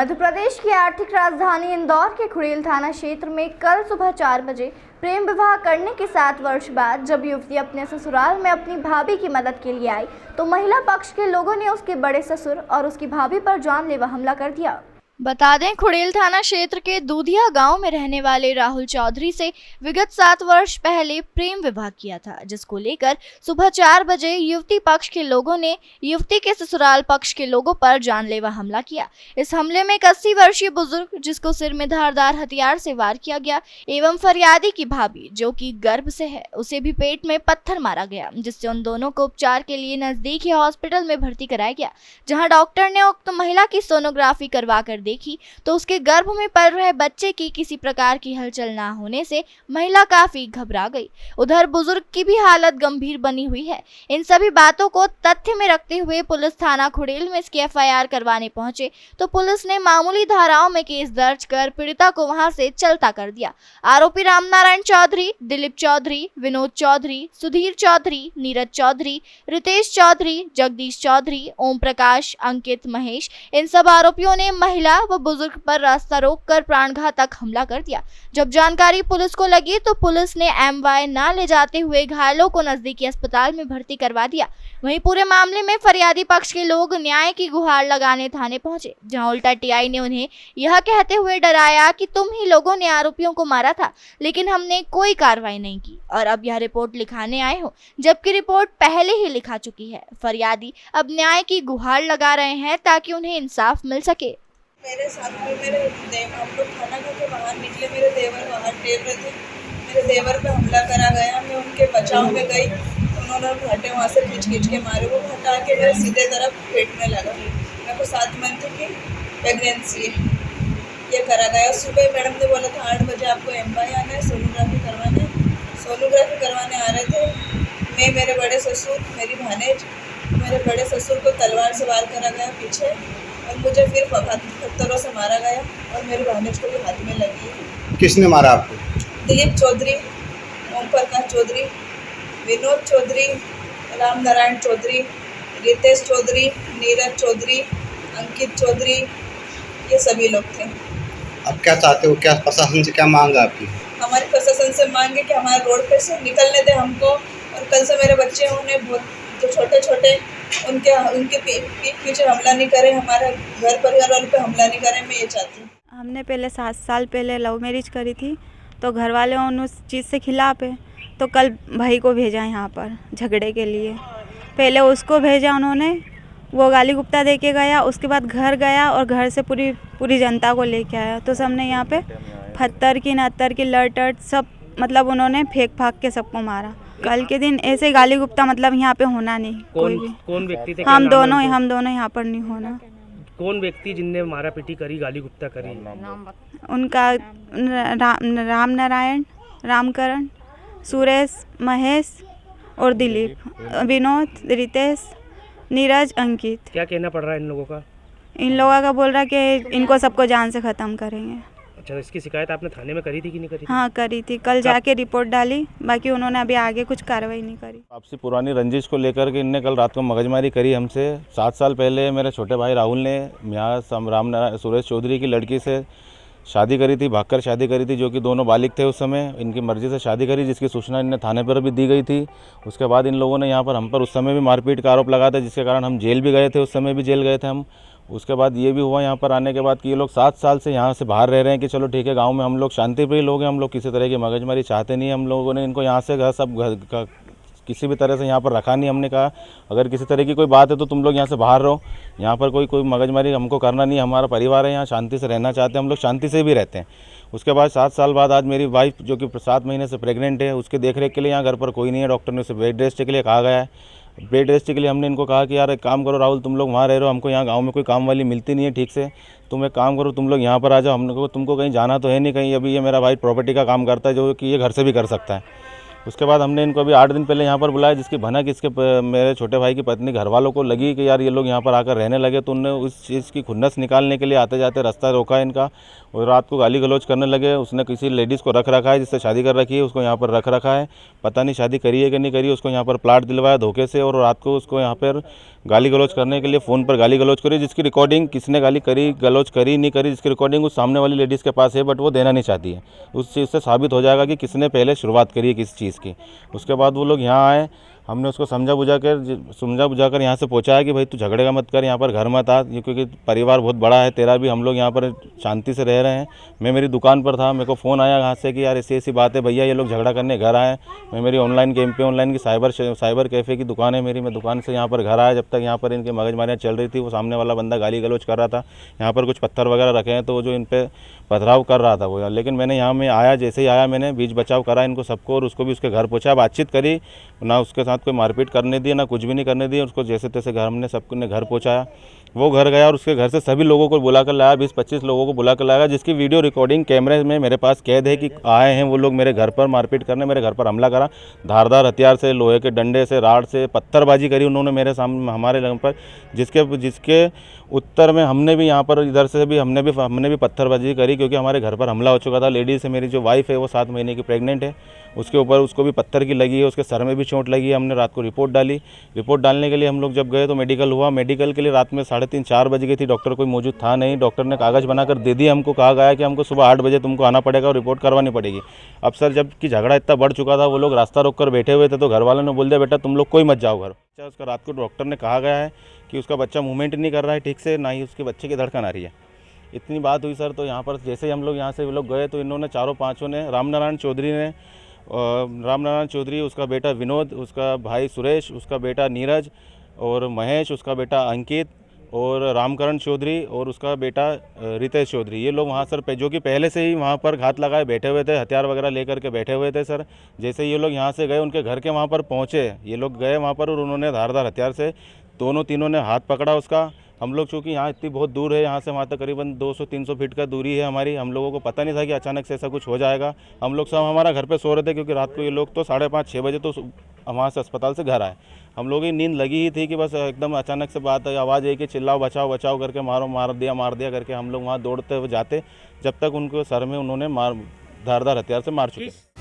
मध्य प्रदेश की आर्थिक राजधानी इंदौर के खुड़ेल थाना क्षेत्र में कल सुबह 4 बजे प्रेम विवाह करने के 7 वर्ष बाद जब युवती अपने ससुराल में अपनी भाभी की मदद के लिए आई तो महिला पक्ष के लोगों ने उसके बड़े ससुर और उसकी भाभी पर जानलेवा हमला कर दिया। बता दें, खुड़ेल थाना क्षेत्र के दूधिया गांव में रहने वाले राहुल चौधरी से विगत 7 वर्ष पहले प्रेम विवाह किया था, जिसको लेकर सुबह 4 बजे युवती पक्ष के लोगों ने युवती के ससुराल पक्ष के लोगों पर जानलेवा हमला किया। इस हमले में एक 80 वर्षीय बुजुर्ग जिसको सिर में धारदार हथियार से वार किया गया एवं फरियादी की भाभी जो कि गर्भ से है उसे भी पेट में पत्थर मारा गया, जिससे उन दोनों को उपचार के लिए नजदीकी हॉस्पिटल में भर्ती कराया गया, जहाँ डॉक्टर ने उक्त महिला की सोनोग्राफी करवा कर देखी तो उसके गर्भ में पल रहे बच्चे की किसी प्रकार की हलचल ना होने से महिला काफी घबरा गई। उधर बुजुर्ग की भी हालत गंभीर बनी हुई है। इन सभी बातों को तथ्य में रखते हुए पुलिस थाना खुड़ेल में इसकी एफआईआर करवाने पहुंचे तो पुलिस ने मामूली धाराओं में केस दर्ज कर पीड़िता को वहां से चलता कर दिया। आरोपी रामनारायण चौधरी, दिलीप चौधरी, विनोद चौधरी, सुधीर चौधरी, नीरज चौधरी, रितेश चौधरी, जगदीश चौधरी, ओम प्रकाश, अंकित, महेश, इन सब आरोपियों ने महिला व बुजुर्ग पर रास्ता रोककर प्राणघातक हमला कर दिया। जब जानकारी पुलिस को लगी तो पुलिस ने एमवाय ना ले जाते हुए घायलों को नजदीकी अस्पताल में भर्ती करवा दिया। वहीं पूरे मामले में फरियादी पक्ष के लोग न्याय की गुहार लगाने थाने पहुंचे, जहां उल्टा टीआई ने उन्हें यह कहते हुए डराया कि तुम ही लोगों ने आरोपियों को मारा था, लेकिन हमने कोई कार्रवाई नहीं की और अब यह रिपोर्ट लिखाने आए हो, जबकि रिपोर्ट पहले ही लिखा चुकी है। फरियादी अब न्याय की गुहार लगा रहे हैं ताकि उन्हें इंसाफ मिल सके। मेरे साथ में हम लोग खाना खा के बाहर निकले, मेरे देवर बाहर टेल रहे थे, मेरे देवर पे हमला करा गया। मैं उनके बचाव में गई, उन्होंने घाटे वहाँ से खींच के मारे, वो हटा के मेरे सीधे तरफ पेट में लगा। मेरे को 7 मंथ की प्रेगनेंसी ये करा गया। सुबह मैडम ने बोला था 8 बजे आपको एमवाई आना है, सोनोग्राफी करवाने आ रहे थे। मैं, मेरे बड़े ससुर, मेरी भानेज, मेरे बड़े ससुर को तलवार से वार करा गया पीछे और मुझे फिर पत्थरों से मारा गया और मेरी भानेज को भी हाथ में लगी। किसने मारा आपको? दिलीप चौधरी, ओम प्रकाश चौधरी, विनोद चौधरी, रामनारायण चौधरी, रितेश चौधरी, नीरज चौधरी, अंकित चौधरी, ये सभी लोग थे। अब क्या चाहते हो? क्या प्रशासन से क्या मांग है आपकी? हमारी प्रशासन से मांग है कि हमारे रोड पे से निकलने दे हमको, और कल से मेरे बच्चे उन्हें बहुत जो छोटे उनके पीठ पीछे हमला नहीं करे, हमारे घर परिवार वालों पे हमला नहीं करे। मैं ये चाहती हूँ। हमने पहले 7 साल पहले लव मैरिज करी थी, तो घर वाले उस चीज़ से खिलाफ है, तो कल भाई को भेजा यहाँ पर झगड़े के लिए। पहले उसको भेजा उन्होंने, वो गाली गुप्ता दे के गया, उसके बाद घर गया और घर से पूरी जनता को लेके आया। तो सबने यहाँ पे पत्थर की नत्तर की लट सब मतलब उन्होंने फेंक फाक के सबको मारा। कल के दिन ऐसे गाली गुप्ता मतलब यहाँ पे होना नहीं। कोई भी कौन व्यक्ति थे? हम दोनों यहाँ पर नहीं होना। कौन व्यक्ति जिनने मारा पीटी करी, गाली गुप्ता करी? उनका रामनारायण, रामकरण, सुरेश, महेश और दिलीप, विनोद, रितेश, नीरज, अंकित। क्या कहना पड़ रहा है इन लोगों का? इन लोगों का बोल रहा है कि इनको सबको जान से ख़त्म करेंगे। अच्छा, इसकी शिकायत आपने थाने में करी थी कि नहीं करी? हाँ करी थी, कल जाके रिपोर्ट डाली, बाकी उन्होंने अभी आगे कुछ कार्रवाई नहीं करी। आपसी पुरानी रंजिश को लेकर के इनने कल रात को मगजमारी करी हमसे। 7 साल पहले मेरे छोटे भाई राहुल ने यहाँ रामनारायण सुरेश चौधरी की लड़की से शादी करी थी, भागकर शादी करी थी, जो कि दोनों बालिग थे उस समय। इनकी मर्जी से शादी करी, जिसकी सूचना इनने थाने पर भी दी गई थी। उसके बाद इन लोगों ने यहाँ पर हम पर उस समय भी मारपीट का आरोप लगाया था, जिसके कारण हम जेल भी गए थे, उस समय भी जेल गए थे हम। उसके बाद ये भी हुआ यहाँ पर आने के बाद कि ये लोग 7 साल से यहाँ से बाहर रह रहे हैं कि चलो ठीक है, गांव में हम लोग शांतिप्रिय लोग हैं, हम लोग किसी तरह की मगजमारी चाहते नहीं। हम लोगों ने इनको यहाँ से किसी भी तरह से यहाँ पर रखा नहीं। हमने कहा अगर किसी तरह की कोई बात है तो तुम लोग यहाँ से बाहर रहो, यहाँ पर कोई मगजमारी हमको करना नहीं। हमारा परिवार है, यहाँ शांति से रहना चाहते हैं, हम लोग शांति से भी रहते हैं। उसके बाद 7 साल बाद आज मेरी वाइफ जो कि 7 महीने से प्रेग्नेंट है, उसके देखरेख के लिए यहाँ घर पर कोई नहीं है। डॉक्टर ने उसे बेड रेस्ट के लिए कहा गया है। बेड रेस्ट के लिए हमने इनको कहा कि यार एक काम करो राहुल, तुम लोग वहाँ रह रहे हो, हमको यहाँ गांव में कोई काम वाली मिलती नहीं है ठीक से, तुम एक काम करो, तुम लोग यहाँ पर आ जाओ। हमने को तुमको कहीं जाना तो है नहीं कहीं। अभी ये मेरा भाई प्रॉपर्टी का काम करता है, जो कि ये घर से भी कर सकता है। उसके बाद हमने इनको अभी 8 दिन पहले यहाँ पर बुलाया, जिसकी भनक मेरे छोटे भाई की पत्नी घर वालों को लगी कि यार ये लोग यहाँ पर आकर रहने लगे, तो उनने उस चीज़ की खुन्नस निकालने के लिए आते जाते रास्ता रोका इनका और रात को गाली गलौज करने लगे। उसने किसी लेडीज़ को रख रखा है, जिससे शादी कर रखी है, उसको यहाँ पर रख रखा है, पता नहीं शादी करी है कि नहीं करी। उसको यहाँ पर प्लाट दिलवाया धोखे से और रात को उसको यहाँ पर गाली गलौज करने के लिए फ़ोन पर गाली गलौज करी, जिसकी रिकॉर्डिंग किसने गाली करी गलौज करी नहीं करी, जिसकी रिकॉर्डिंग उस सामने वाली लेडीज़ के पास है, बट वो देना नहीं चाहती है। उस चीज़ से साबित हो जाएगा कि किसने पहले शुरुआत करी है किस चीज़ की। उसके बाद वो लोग यहाँ आए, हमने उसको समझा बुझा कर यहाँ से पहुँचा है कि भाई तू झगड़े का मत कर, यहाँ पर घर मत आ, क्योंकि परिवार बहुत बड़ा है तेरा भी, हम लोग यहाँ पर शांति से रह रहे हैं। मैं मेरी दुकान पर था, मेरे को फ़ोन आया यहाँ से कि यार ऐसी ऐसी बात है भैया, ये लोग झगड़ा करने घर आए। मैं मेरी ऑनलाइन गेम पे ऑनलाइन की साइबर कैफ़े की दुकान है मेरी, मैं दुकान से यहाँ पर घर आया। जब तक यहाँ पर इनकी मगजमारियाँ चल रही थी, वो सामने वाला बंदा गाली गलौज कर रहा था, यहाँ पर कुछ पत्थर वगैरह रखे हैं तो वो जो इन पर पथराव कर रहा था वो। लेकिन मैंने यहाँ में आया, जैसे ही आया मैंने बीच बचाव करा इनको सबको और उसको भी उसके घर पहुँचा, बातचीत करी, ना उसके साथ कोई मारपीट करने दी ना कुछ भी नहीं करने दी। उसको जैसे तैसे घर हमने सबको ने घर पहुँचाया, वो घर गया और उसके घर से सभी लोगों को बुला कर लाया, 20-25 लोगों को बुला कर लाया, जिसकी वीडियो रिकॉर्डिंग कैमरे में मेरे पास कैद है कि आए हैं वो लोग मेरे घर पर मारपीट करने, मेरे घर पर हमला करा, धारदार हथियार से, लोहे के डंडे से, राड से पत्थरबाजी करी उन्होंने मेरे सामने हमारे घर पर, जिसके उत्तर में हमने भी यहाँ पर इधर से भी हमने भी पत्थरबाजी करी, क्योंकि हमारे घर पर हमला हो चुका था। लेडीज़ है मेरी जो वाइफ है वो 7 महीने की प्रेग्नेंट है, उसके ऊपर उसको भी पत्थर की लगी है, उसके सर में भी चोट लगी है। हमने रात को रिपोर्ट डाली, रिपोर्ट डालने के लिए हम लोग जब गए तो मेडिकल हुआ, मेडिकल के लिए रात में 3:30-4 बज गई थी, डॉक्टर कोई मौजूद था नहीं। डॉक्टर ने कागज़ बनाकर दे दिया, हमको कहा गया कि हमको सुबह 8 बजे तुमको आना पड़ेगा और रिपोर्ट करवानी पड़ेगी। अब सर जबकि झगड़ा इतना बढ़ चुका था, वो लोग रास्ता रोक कर बैठे हुए थे, तो घर वालों ने बोल दिया बेटा तुम लोग कोई मत जाओ घर। उसका रात को डॉक्टर ने कहा गया है कि उसका बच्चा मूवमेंट नहीं कर रहा है ठीक से, ना ही उसके बच्चे की धड़कन आ रही है। इतनी बात हुई सर। तो यहाँ पर जैसे ही हम लोग यहाँ से वो लोग गए तो इन्होंने चारों पाँचों ने, रामनारायण चौधरी, उसका बेटा विनोद, उसका भाई सुरेश, उसका बेटा नीरज और महेश, उसका बेटा अंकित और रामकरण चौधरी और उसका बेटा रितेश चौधरी, ये लोग वहाँ सर जो कि पहले से ही वहाँ पर घात लगाए बैठे हुए थे, हथियार वगैरह लेकर के बैठे हुए थे सर। जैसे ये लोग यहाँ से गए, उनके घर के वहाँ पर पहुँचे, ये लोग गए वहाँ पर और उन्होंने धारदार हथियार से तीनों ने हाथ पकड़ा उसका। हम लोग चूँकि यहाँ इतनी बहुत दूर है, यहाँ से वहाँ तक करीबन 200-300 फीट का दूरी है हमारी, हम लोगों को पता नहीं था कि अचानक से ऐसा कुछ हो जाएगा। हम लोग सब हमारा घर पे सो रहे थे, क्योंकि रात को ये लोग तो 5:30-6 बजे तो वहाँ से अस्पताल से घर आए। हम लोगों की नींद लगी ही थी कि बस एकदम अचानक से बात आवाज़ आई कि चिल्लाओ बचाओ करके, मार दिया करके हम लोग वहाँ दौड़ते हुए जाते, जब तक उनको सर में उन्होंने धारदार हथियार से मार चुके।